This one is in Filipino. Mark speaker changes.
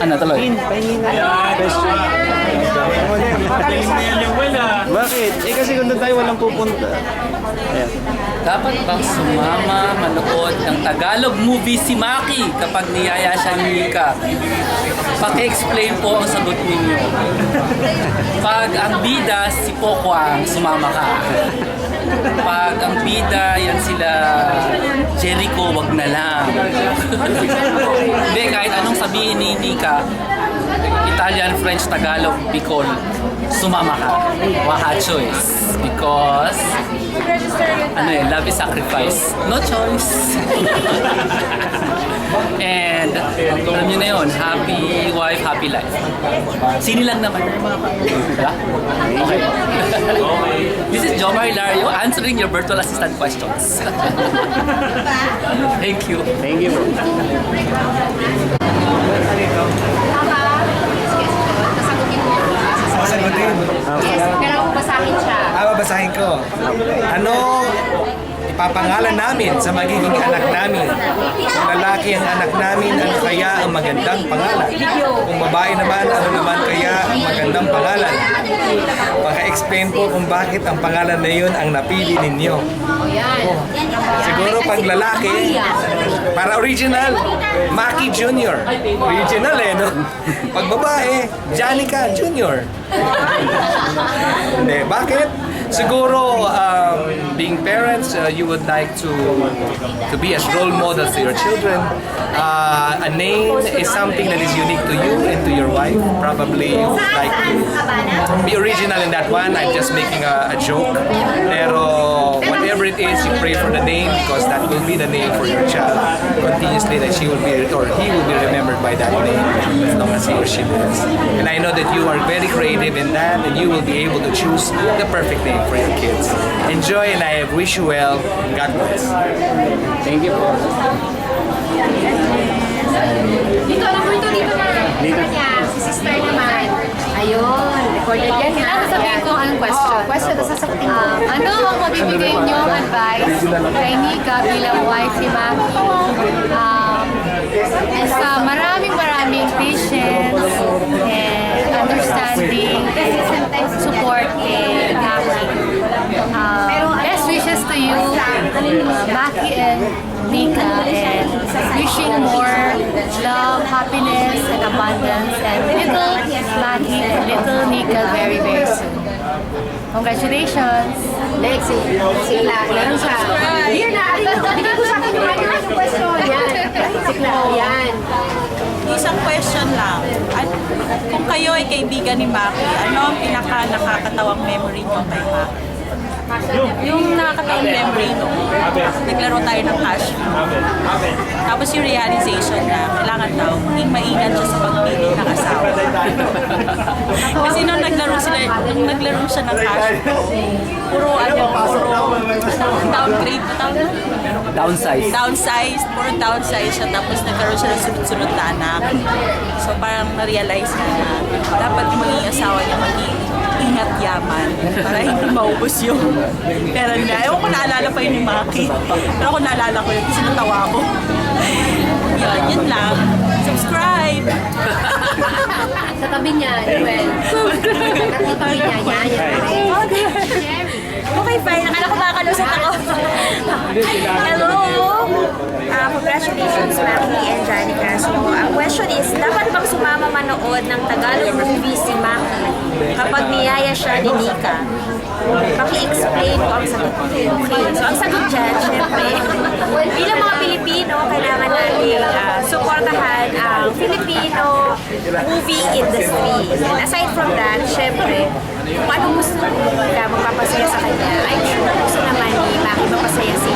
Speaker 1: Ano tuloy?
Speaker 2: Question. Bakit? Eh kasi kung doon tayo walang pupunta. Ayan.
Speaker 1: Dapat bang sumama manood ng Tagalog movie si Maki kapag niyaya siya ni Mika? Paki-explain po ang sagot ninyo. Pag ang bida si Pokwang, sumama ka. Pag ang bida, yan sila Jericho, wag na lang. Hindi, kahit anong sabihin ni Mika, Italian, French, Tagalog, Bicol, sumama ka. Waka choice. Because, love is sacrifice. No choice. And, alam nyo na yun, happy wife, happy life. Sini lang naman. Diba? Okay. This is Jomar Hilario answering your virtual assistant questions. Thank you.
Speaker 2: Thank you, bro.
Speaker 3: Sasagutin.
Speaker 4: Yes, kailangan mo basahin siya.
Speaker 3: Babasahin ko. Ano ipapangalan namin sa magiging anak namin? Kung lalaki ang anak namin, ano kaya ang magandang pangalan? Kung babae naman, ano naman kaya ang magandang pangalan? Paka-explain po kung bakit ang pangalan na yun ang napili ninyo. Siguro pag lalaki, para original, Maki Jr. Original no? Pag babae, Janica Jr. Hindi, bakit? Siguro, being parents, you would like to be as role models to your children. A name is something that is unique to you and to your wife. Probably you would like to be original in that one. I'm just making a joke. Pero whatever it is, you pray for the name because that will be the name for your child continuously, that she will be or he will be remembered by that name as long as he or she lives. And I know that you are very creative in that, and you will be able to choose the perfect name for your kids. Enjoy, and I wish you well. God bless.
Speaker 2: Thank you, bro.
Speaker 4: Dito na po ito, dito na.
Speaker 2: Dito.
Speaker 4: Niya, si sister naman. Ayun, recorded yan.
Speaker 5: Kailangan sabihin ko ang question.
Speaker 4: Question, tapos sasagutin mo.
Speaker 5: Ano ang mabibigay niyo advice kay Mika bilang wife ni Maki? Sa maraming patience and understanding, support kay Maki. Best wishes to you, Maki and Mika, and wishing more love, happiness, and abundance, and little Maki and little Mika very, very soon. Congratulations!
Speaker 4: Lexi, Sikla, yan siya. Here na, bigay ko sa akin yung ano question. Yan, Sikla, yan.
Speaker 6: Isang question lang. Kung kayo ay kaibigan ni Maki, ano ang pinaka-nakakatawang memory niyo kay Maki? Yung nakakatawang memory nung naglaro tayo ng cash. Tapos yung realization na kailangan daw maging maingat siya sa pagpili ng asawa. Kasi nung naglaro siya ng cash, puro downgrade pa tawag. Downsize, puro downsize siya, tapos nagkaroon siya ng sunod-sunod na anak. So parang na-realize na dapat yung maging asawa niya maging ingat yaman para hindi maubos yung pera nila. Ewan ko naalala pa yun ni Maki. Pero ako naalala ko yun kasi natawa ko. Yun lang. Subscribe!
Speaker 4: Sa tabi niya, Joel. Sa tabi niya, yan.
Speaker 7: Okay, fine. Akala ko makakalusot ako. Hello! Congratulations, Maki and Janica. So, ang question is, dapat bang sumama manood ng Tagalog movie si Maki kapag niyaya siya ni Mika? Paki-explain ko ang sagot. Okay, so ang sagot dyan, syempre, bilang mga Pilipino, kailangan natin supportahan ang Filipino movie industry. And aside from that, syempre, kung ano gusto nila magpapasaya sa kanya, I'm sure gusto naman ni Maki magpasaya si